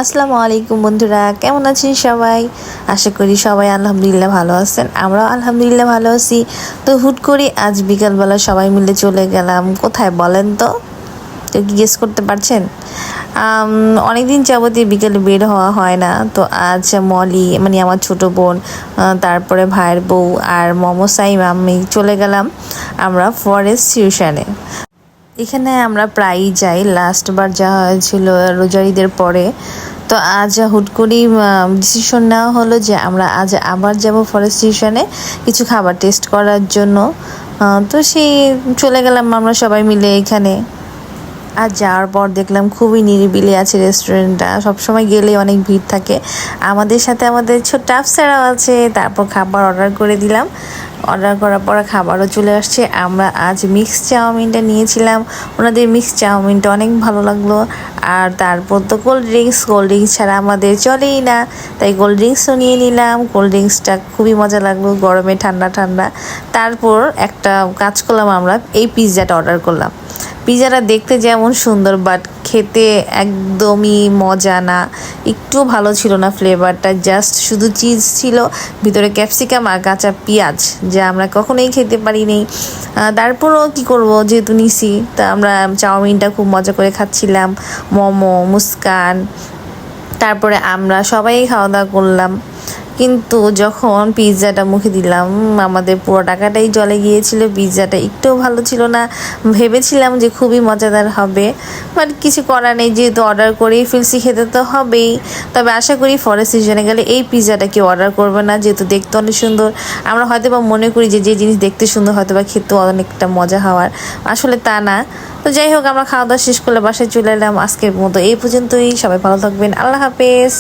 আসসালামু আলাইকুম বন্ধুরা, কেমন আছেন সবাই? আশা করি সবাই আলহামদুলিল্লাহ ভালো আছেন। আমরাও আলহামদুলিল্লাহ ভালো আছি। তো হুট করে আজ বিকালবেলা সবাই মিলে চলে গেলাম কোথায় বলেন তো? তো কি গেস করতে পারছেন? অনেকদিন যাবতীয় বিকেলে বের হওয়া হয় না। তো আজ মলি মানে আমার ছোট বোন, তারপরে ভাইয়ের বউ আর সাইম আমি চলে গেলাম আমরা ফরেস্ট টিউশনে। এখানে আমরা প্রায়ই যাই, লাস্টবার যাওয়া হয়েছিল রোজার ঈদের পরে। তো আজ হুট করেই ডিসিশন নেওয়া হলো যে আমরা আজ আবার যাব ফরেস্ট টিউশনে কিছু খাবার টেস্ট করার জন্য। তো সেই চলে গেলাম আমরা সবাই মিলে এখানে। আর যাওয়ার পর দেখলাম খুবই নিরিবিলি আছে রেস্টুরেন্টটা, সবসময় গেলে অনেক ভিড় থাকে। আমাদের সাথে আমাদের ছোট্ট আফসারাও আছে। তারপর খাবার অর্ডার করে দিলাম, অর্ডার করার পর খাবারও চলে আসছে। আমরা আজ মিক্স চাউমিনটা নিয়েছিলাম, ওনাদের মিক্স চাউমিনটা অনেক ভালো লাগলো। আর তারপর তো কোল্ড ড্রিঙ্কস ছাড়া আমাদের চলেই না, তাই কোল্ড ড্রিঙ্কসও নিয়ে নিলাম। কোল্ড ড্রিঙ্কসটা খুবই মজা লাগলো, গরমে ঠান্ডা ঠান্ডা। তারপর একটা কাজ করলাম, আমরা এই পিৎজাটা অর্ডার করলাম। পিৎজাটা দেখতে যেমন সুন্দর বাট খেতে একদমই মজা না, একটু ভালো ছিল না ফ্লেভারটা। জাস্ট শুধু চিজ ছিল, ভিতরে ক্যাপসিকাম আর কাঁচা পেঁয়াজ, যা আমরা কখনোই খেতে পারিনি। তারপরও কি করব, যেহেতু নিছি, তা আমরা চাউমিনটা খুব মজা করে খাচ্ছিলাম, মোমো, মুস্কান। তারপরে আমরা সবাই খাওয়া দাওয়া করলাম। কিন্তু যখন পিৎজাটা মুখে দিলাম আমাদের পুরো টাকাটাই জলে গিয়েছিল। পিৎজাটা একটুও ভালো ছিল না। ভেবেছিলাম যে খুবই মজাদার হবে, বাট কিছু করার নেই, যেহেতু অর্ডার করেই ফেলছি, খেতে তো হবেই। তবে আশা করি ফরেস্ট সিজনে গেলে এই পিৎজাটা কেউ অর্ডার করবে না, যেহেতু দেখতে অনেক সুন্দর। আমরা হয়তো বা মনে করি যে যে জিনিস দেখতে সুন্দর হয়তো বা খেতেও অনেকটা মজা হওয়ার, আসলে তা না। তো যাই হোক, আমরা খাওয়া দাওয়া শেষ করলে বাসায় চলে এলাম। আজকের মতো এই পর্যন্তই। সবাই ভালো থাকবেন, আল্লাহ হাফেজ।